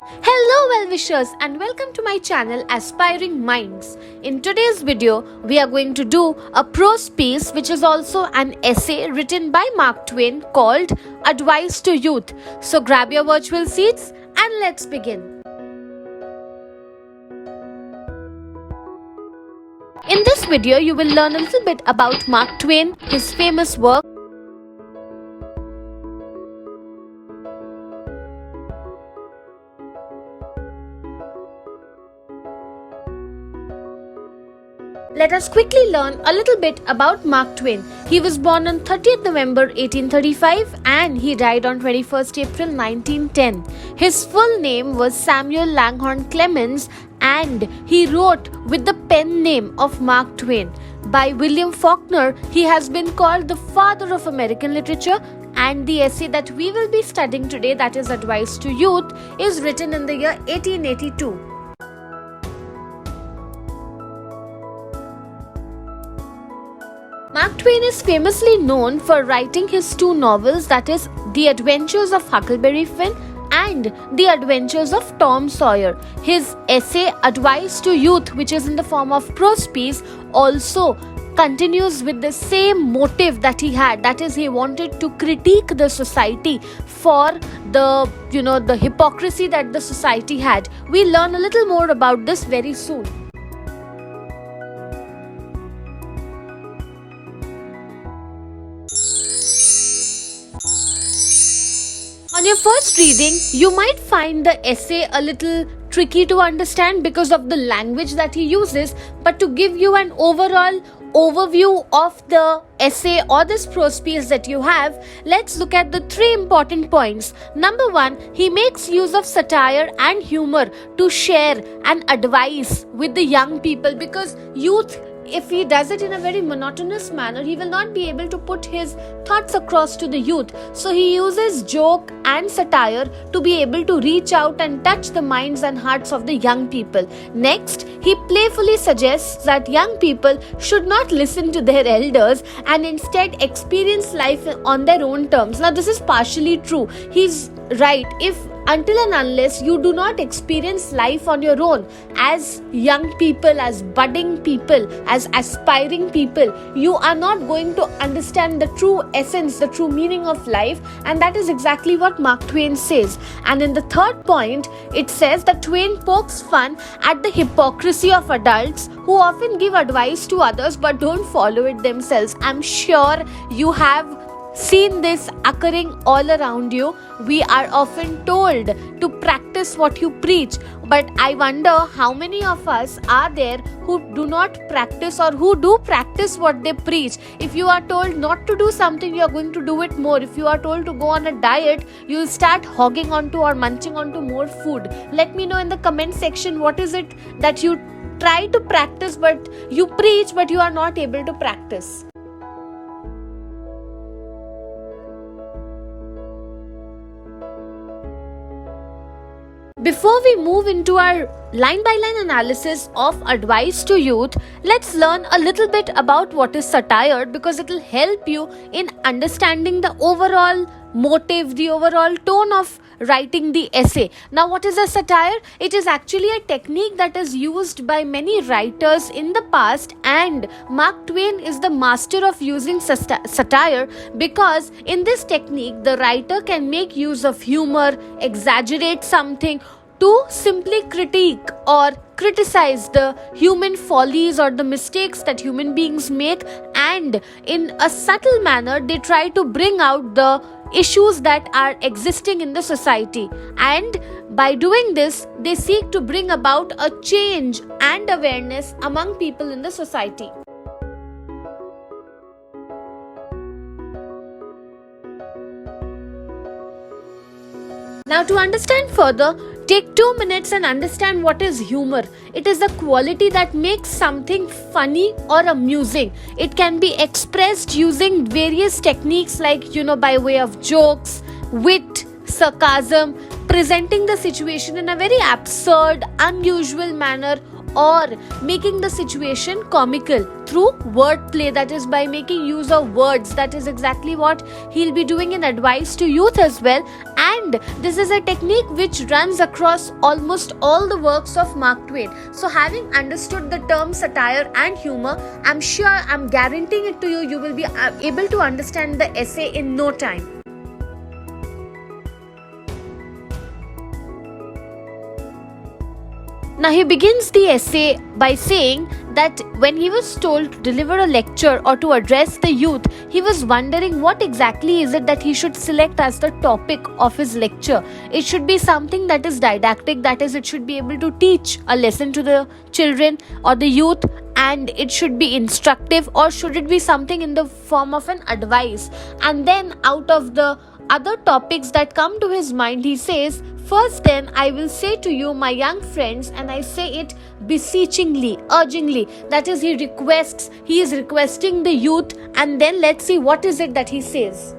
Hello well-wishers and welcome to my channel Aspiring Minds. In today's video, we are going to do a prose piece which is also an essay written by Mark Twain called Advice to Youth. So grab your virtual seats and let's begin. In this video, you will learn a little bit about Mark Twain, his famous work. Let us quickly learn a little bit about Mark Twain. He was born on 30th November 1835 and he died on 21st April 1910. His full name was Samuel Langhorne Clemens and he wrote with the pen name of Mark Twain. By William Faulkner, he has been called the father of American literature, and the essay that we will be studying today, that is Advice to Youth, is written in the year 1882. Mark Twain is famously known for writing his two novels, that is The Adventures of Huckleberry Finn and The Adventures of Tom Sawyer. His essay Advice to Youth, which is in the form of prose piece, also continues with the same motive that he had, that is he wanted to critique the society for the hypocrisy that the society had. We'll learn a little more about this very soon. On your first reading, you might find the essay a little tricky to understand because of the language that he uses, but to give you an overall overview of the essay or this prose piece that you have, let's look at the three important points. Number one, he makes use of satire and humor to share an advice with the young people, because youth, if he does it in a very monotonous manner, he will not be able to put his thoughts across to the youth. So he uses joke and satire to be able to reach out and touch the minds and hearts of the young people. Next, he playfully suggests that young people should not listen to their elders and instead experience life on their own terms. Now, this is partially true. He's right. Until and unless you do not experience life on your own, as young people, as budding people, as aspiring people, you are not going to understand the true essence, the true meaning of life, and that is exactly what Mark Twain says. And in the third point, it says that Twain pokes fun at the hypocrisy of adults who often give advice to others but don't follow it themselves. I'm sure you have seen this occurring all around you. We are often told to practice what you preach, but I wonder how many of us are there who do not practice or who do practice what they preach. If you are told not to do something, you are going to do it more. If you are told to go on a diet, you will start hogging onto or munching onto more food. Let me know in the comment section, what is it that you try to practice but you preach but you are not able to practice. Before we move into our line-by-line analysis of Advice to Youth, let's learn a little bit about what is satire, because it will help you in understanding the overall motive, the overall tone of writing the essay. Now, what is a satire? It is actually a technique that is used by many writers in the past, and Mark Twain is the master of using satire, because in this technique, the writer can make use of humor, exaggerate something, to simply critique or criticize the human follies or the mistakes that human beings make, and in a subtle manner they try to bring out the issues that are existing in the society, and by doing this they seek to bring about a change and awareness among people in the society. Now, to understand further, take 2 minutes and understand what is humor. It is a quality that makes something funny or amusing. It can be expressed using various techniques like, by way of jokes, wit, sarcasm, presenting the situation in a very absurd, unusual manner, or making the situation comical. through wordplay, that is by making use of words. That is exactly what he'll be doing in advice to youth as well. And this is a technique which runs across almost all the works of Mark Twain. So having understood the term satire and humor, I'm guaranteeing it to you, you will be able to understand the essay in no time. Now he begins the essay by saying that when he was told to deliver a lecture or to address the youth, he was wondering what exactly is it that he should select as the topic of his lecture. It should be something that is didactic, that is, it should be able to teach a lesson to the children or the youth, and it should be instructive, or should it be something in the form of an advice? And then out of the other topics that come to his mind, he says, first then I will say to you, my young friends, and I say it beseechingly, urgingly, that is, he is requesting the youth. And then let's see what is it that he says.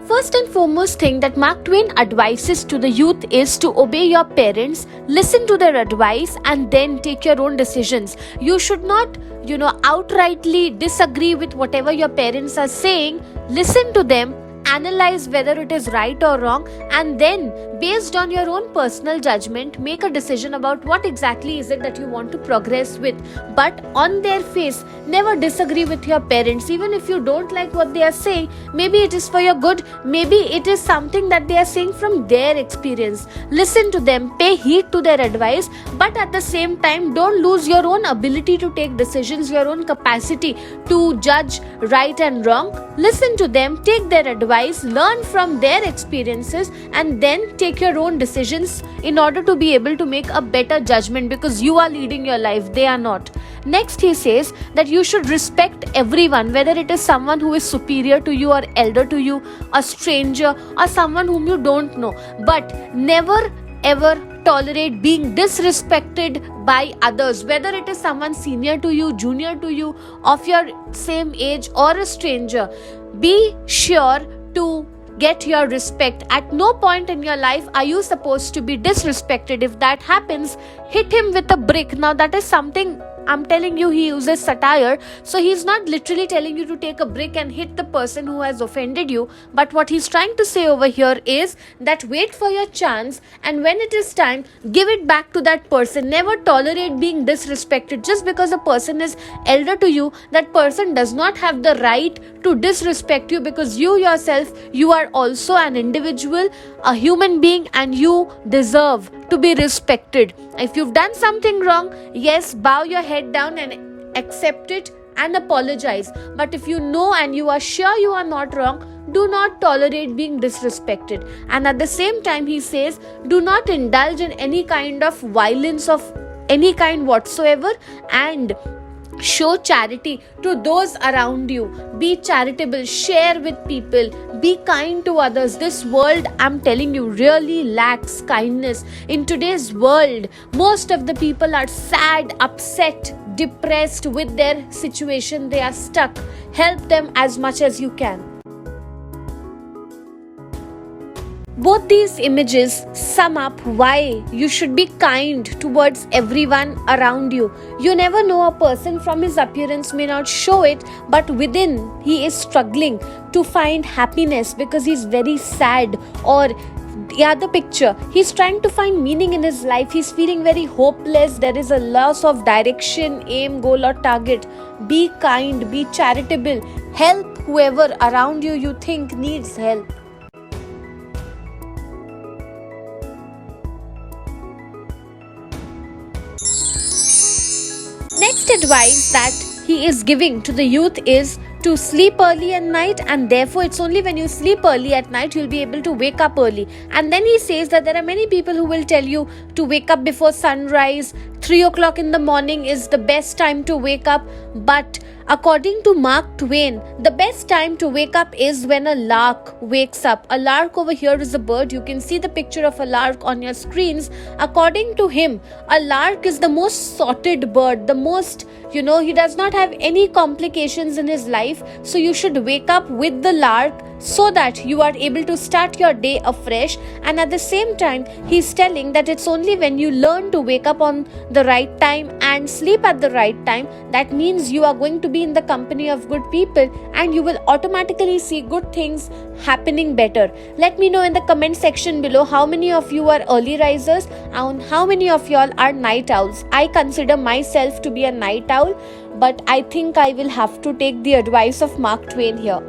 First and foremost thing that Mark Twain advises to the youth is to obey your parents, listen to their advice, and then take your own decisions. You should not, outrightly disagree with whatever your parents are saying. Listen to them, analyze whether it is right or wrong, and then based on your own personal judgment, make a decision about what exactly is it that you want to progress with. But on their face, never disagree with your parents. Even if you don't like what they are saying, maybe it is for your good, maybe it is something that they are saying from their experience. Listen to them, pay heed to their advice, but at the same time, don't lose your own ability to take decisions, your own capacity to judge right and wrong. Listen to them, take their advice, learn from their experiences, and then take your own decisions in order to be able to make a better judgment, because you are leading your life, they are not. Next, he says that you should respect everyone, whether it is someone who is superior to you or elder to you, a stranger or someone whom you don't know. But never ever tolerate being disrespected by others, whether it is someone senior to you, junior to you, of your same age, or a stranger. Be sure to get your respect. At no point in your life are you supposed to be disrespected. If that happens, hit him with a brick. Now that is something, I'm telling you, he uses satire, so he's not literally telling you to take a brick and hit the person who has offended you. But what he's trying to say over here is that wait for your chance, and when it is time, give it back to that person. Never tolerate being disrespected. Just because a person is elder to you, that person does not have the right to disrespect you, because you yourself, you are also an individual, a human being, and you deserve to be respected. If you've done something wrong, yes, bow your head down and accept it and apologize. But if you know and you are sure you are not wrong, do not tolerate being disrespected. And at the same time, he says, do not indulge in any kind of violence of any kind whatsoever, and show charity to those around you. Be charitable, share with people, be kind to others. This world, I'm telling you, really lacks kindness. In today's world, most of the people are sad, upset, depressed with their situation. They are stuck. Help them as much as you can. Both these images sum up why you should be kind towards everyone around you. You never know, a person from his appearance may not show it, but within he is struggling to find happiness because he's very sad. Or the other picture, he's trying to find meaning in his life. He's feeling very hopeless. There is a loss of direction, aim, goal or target. Be kind, be charitable. Help whoever around you think needs help. Next advice that he is giving to the youth is to sleep early at night, and therefore it's only when you sleep early at night you'll be able to wake up early. And then he says that there are many people who will tell you to wake up before sunrise. 3 o'clock in the morning is the best time to wake up. But according to Mark Twain, the best time to wake up is when a lark wakes up. A lark over here is a bird. You can see the picture of a lark on your screens. According to him, a lark is the most sorted bird, the most, he does not have any complications in his life. So you should wake up with the lark, so that you are able to start your day afresh. And at the same time, he's telling that it's only when you learn to wake up on the right time and sleep at the right time, that means you are going to be in the company of good people and you will automatically see good things happening better. Let me know in the comment section below how many of you are early risers and how many of y'all are night owls. I consider myself to be a night owl, but I think I will have to take the advice of Mark Twain here.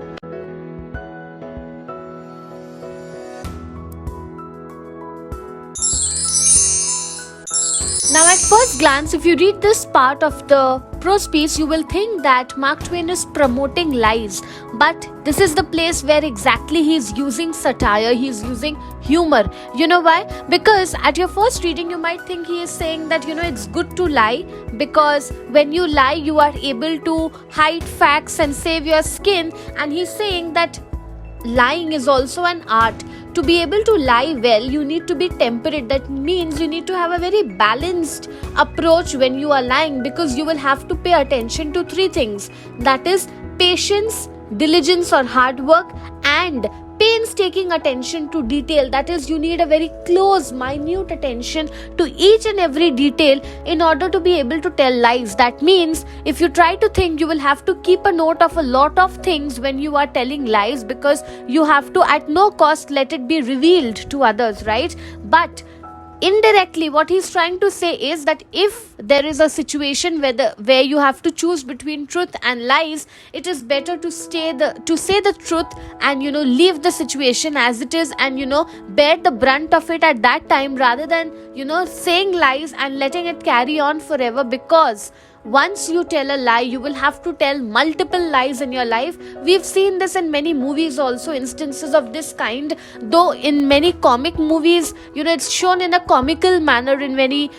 Now, at first glance, if you read this part of the prose piece, you will think that Mark Twain is promoting lies. But this is the place where exactly he is using satire, he is using humor. You know why? Because at your first reading, you might think he is saying that, it's good to lie, because when you lie, you are able to hide facts and save your skin. And he's saying that lying is also an art. To be able to lie well, you need to be temperate. That means you need to have a very balanced approach when you are lying, because you will have to pay attention to three things. That is patience, diligence or hard work, and painstaking attention to detail. That is, you need a very close, minute attention to each and every detail in order to be able to tell lies. That means if you try to think, you will have to keep a note of a lot of things when you are telling lies, because you have to at no cost let it be revealed to others, right? But indirectly, what he's trying to say is that if there is a situation where you have to choose between truth and lies, it is better to say the truth and leave the situation as it is and bear the brunt of it at that time, rather than saying lies and letting it carry on forever. Because once you tell a lie, you will have to tell multiple lies in your life. We've seen this in many movies also, instances of this kind, though in many comic movies, it's shown in a comical manner in many,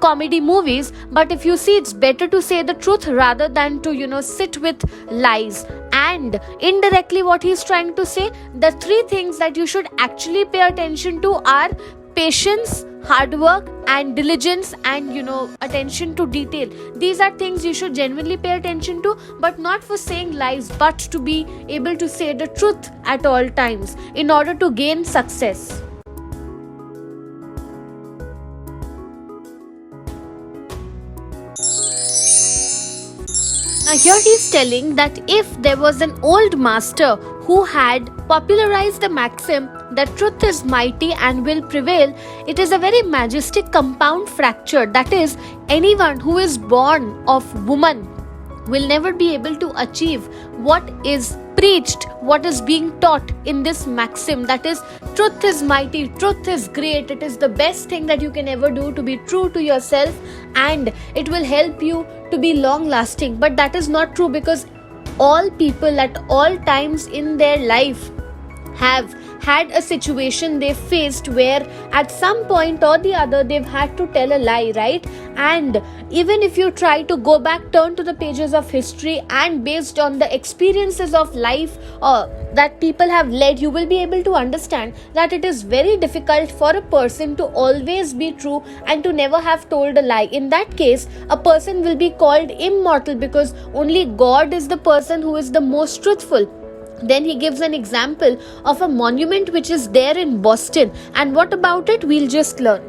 comedy movies. But if you see, it's better to say the truth rather than to, sit with lies. And indirectly, what he's trying to say, the three things that you should actually pay attention to are patience, hard work and diligence, and attention to detail. These are things you should genuinely pay attention to, but not for saying lies, but to be able to say the truth at all times in order to gain success. Now here he is telling that if there was an old master who had popularized the maxim that truth is mighty and will prevail, it is a very majestic compound fracture. That is, anyone who is born of woman will never be able to achieve what is preached, what is being taught in this maxim. That is, truth is mighty, truth is great, it is the best thing that you can ever do, to be true to yourself, and it will help you to be long lasting. But that is not true, because all people at all times in their life have had a situation they faced where at some point or the other they've had to tell a lie, right? And even if you try to go back, turn to the pages of history, and based on the experiences of life that people have led, you will be able to understand that it is very difficult for a person to always be true and to never have told a lie. In that case, a person will be called immortal, because only God is the person who is the most truthful. Then he gives an example of a monument which is there in Boston. And what about it? We'll just learn.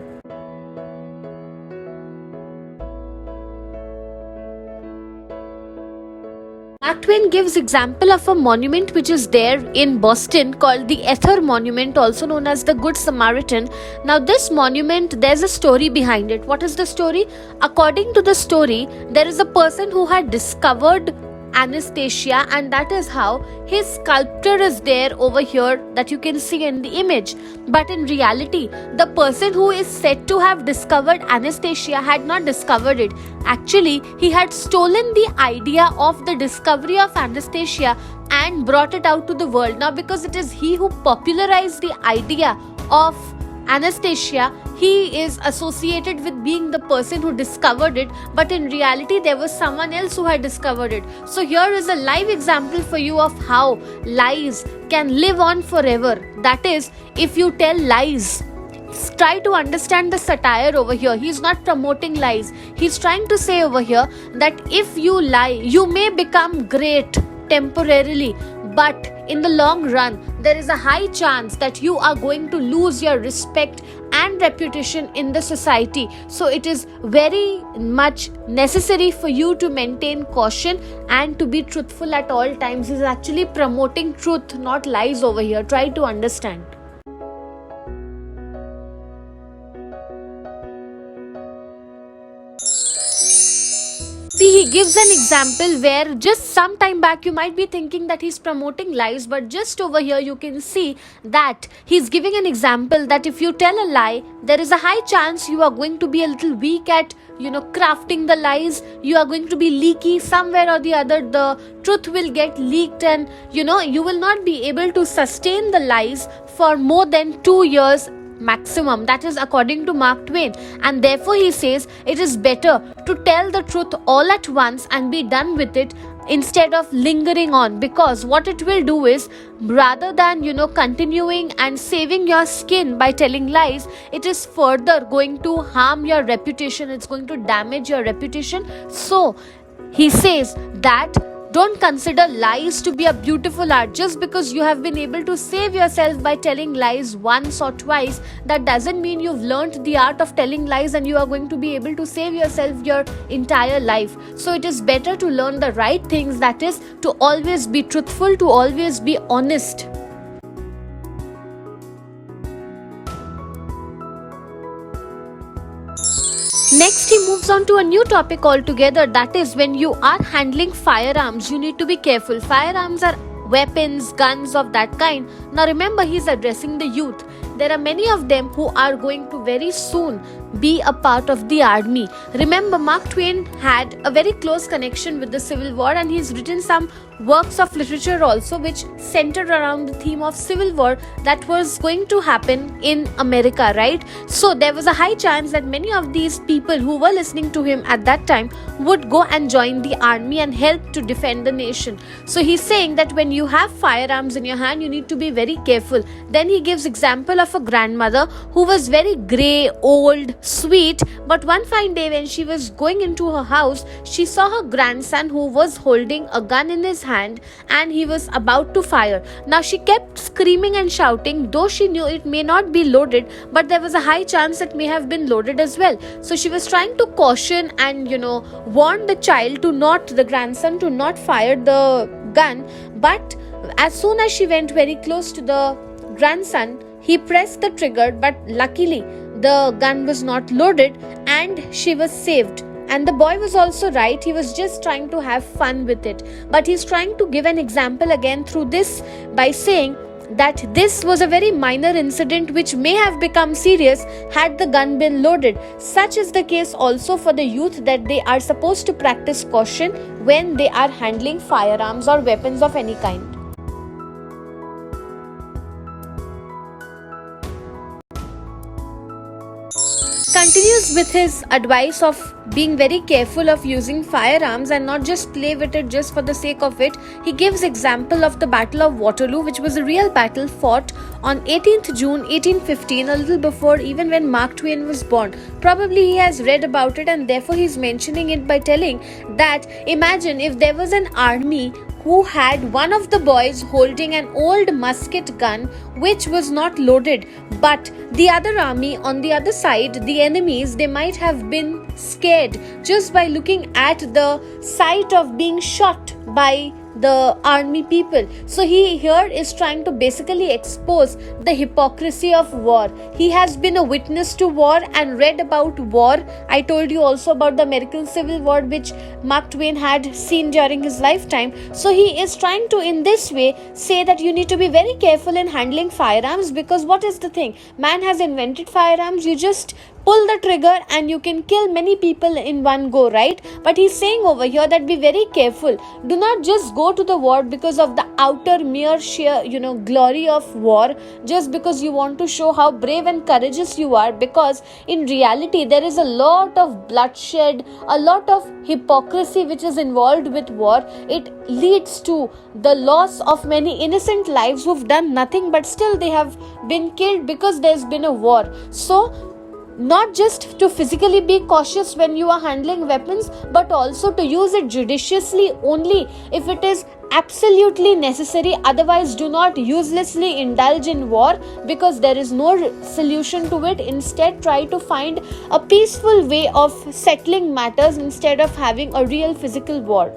Mark Twain gives example of a monument which is there in Boston called the Ether Monument, also known as the Good Samaritan. Now this monument, there's a story behind it. What is the story? According to the story, there is a person who had discovered anesthesia, and that is how his sculpture is there over here that you can see in the image. But in reality, the person who is said to have discovered anesthesia had not discovered it. Actually, he had stolen the idea of the discovery of anesthesia and brought it out to the world. Now, because it is he who popularized the idea of anesthesia, he is associated with being the person who discovered it, but in reality there was someone else who had discovered it. So here is a live example for you of how lies can live on forever. That is, if you tell lies, try to understand the satire over here. He's not promoting lies. He's trying to say over here that if you lie, you may become great temporarily, but in the long run, there is a high chance that you are going to lose your respect and reputation in the society. So it is very much necessary for you to maintain caution and to be truthful at all times. He is actually promoting truth, not lies over here. Try to understand. See, he gives an example where just some time back you might be thinking that he's promoting lies, but just over here you can see that he's giving an example that if you tell a lie, there is a high chance you are going to be a little weak at crafting the lies. You are going to be leaky somewhere or the other. The truth will get leaked, and you will not be able to sustain the lies for more than 2 years maximum. That is according to Mark Twain, and therefore he says it is better to tell the truth all at once and be done with it instead of lingering on, because what it will do is, rather than continuing and saving your skin by telling lies, it is further going to harm your reputation. It's going to damage your reputation. So he says that don't consider lies to be a beautiful art. Just because you have been able to save yourself by telling lies once or twice, that doesn't mean you've learned the art of telling lies and you are going to be able to save yourself your entire life. So it is better to learn the right things, that is, to always be truthful, to always be honest. Next, he moves on to a new topic altogether, that is, when you are handling firearms, you need to be careful. Firearms are weapons, guns of that kind. Now remember, he's addressing the youth. There are many of them who are going to very soon be a part of the army. Remember, Mark Twain had a very close connection with the Civil War, and he's written some works of literature also which centered around the theme of Civil War that was going to happen in America, right? So there was a high chance that many of these people who were listening to him at that time would go and join the army and help to defend the nation. So he's saying that when you have firearms in your hand, you need to be very careful. Then he gives example of a grandmother who was very grey, old, sweet, but one fine day when she was going into her house, she saw her grandson who was holding a gun in his hand and he was about to fire. Now she kept screaming and shouting, though she knew it may not be loaded, but there was a high chance it may have been loaded as well. So she was trying to caution and warn the child to not, the grandson, to not fire the gun. But as soon as she went very close to the grandson, he pressed the trigger, but luckily the gun was not loaded and she was saved. And the boy was also right. He was just trying to have fun with it. But he's trying to give an example again through this by saying that this was a very minor incident which may have become serious had the gun been loaded. Such is the case also for the youth, that they are supposed to practice caution when they are handling firearms or weapons of any kind. Continues with his advice of being very careful of using firearms and not just play with it just for the sake of it. He gives example of the Battle of Waterloo, which was a real battle fought on 18th June 1815, a little before even when Mark Twain was born. Probably he has read about it, and therefore he's mentioning it by telling that imagine if there was an army who had one of the boys holding an old musket gun which was not loaded, but the other army on the other side, the enemies, they might have been scared just by looking at the sight of being shot by the army people. So he here is trying to basically expose the hypocrisy of war. He has been a witness to war and read about war. I told you also about the American Civil War, which Mark Twain had seen during his lifetime. So he is trying to in this way say that you need to be very careful in handling firearms, because what is the thing? Man has invented firearms. You just pull the trigger and you can kill many people in one go, right? But he's saying over here that be very careful. Do not just go to the war because of the outer mere sheer glory of war, just because you want to show how brave and courageous you are, because in reality there is a lot of bloodshed, a lot of hypocrisy which is involved with war. It leads to the loss of many innocent lives who've done nothing, but still they have been killed because there's been a war. So not just to physically be cautious when you are handling weapons, but also to use it judiciously only if it is absolutely necessary. Otherwise, do not uselessly indulge in war, because there is no solution to it. Instead, try to find a peaceful way of settling matters instead of having a real physical war.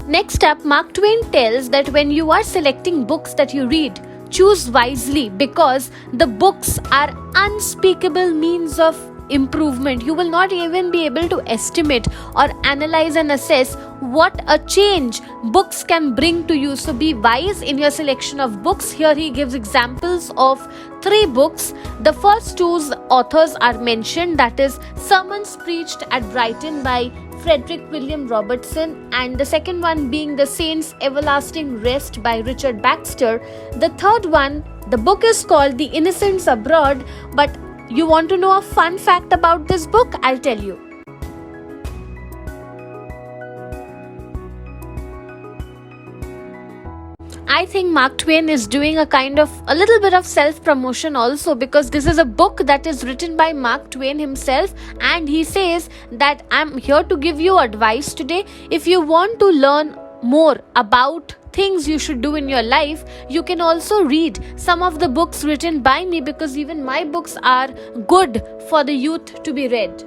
Next up, Mark Twain tells that when you are selecting books that you read, choose wisely, because the books are unspeakable means of improvement. You will not even be able to estimate or analyze and assess what a change books can bring to you. So be wise in your selection of books. Here he gives examples of 3 books. The first 2 authors are mentioned, that is Sermons Preached at Brighton by Frederick William Robertson, and the second one being The Saints' Everlasting Rest by Richard Baxter. The third one, the book is called The Innocents Abroad. But you want to know a fun fact about this book? I'll tell you. I think Mark Twain is doing a little bit of self-promotion also, because this is a book that is written by Mark Twain himself, and he says that I'm here to give you advice today. If you want to learn more about things you should do in your life, you can also read some of the books written by me, because even my books are good for the youth to be read.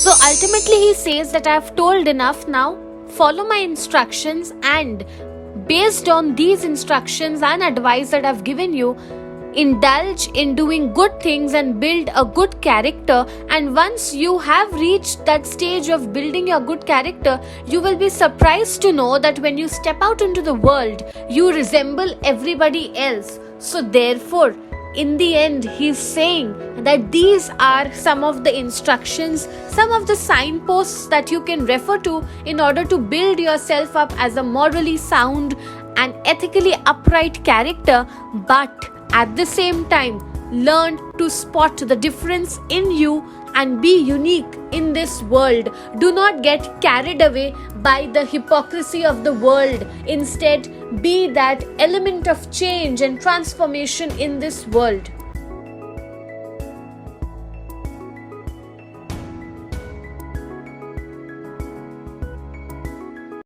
So ultimately he says that I have told enough now. Follow my instructions, and based on these instructions and advice that I've given you, indulge in doing good things and build a good character. And once you have reached that stage of building your good character, you will be surprised to know that when you step out into the world, you resemble everybody else. So therefore, in the end, he's saying that these are some of the instructions, some of the signposts that you can refer to in order to build yourself up as a morally sound and ethically upright character. But at the same time, learn to spot the difference in you and be unique in this world. Do not get carried away by the hypocrisy of the world. Instead, be that element of change and transformation in this world.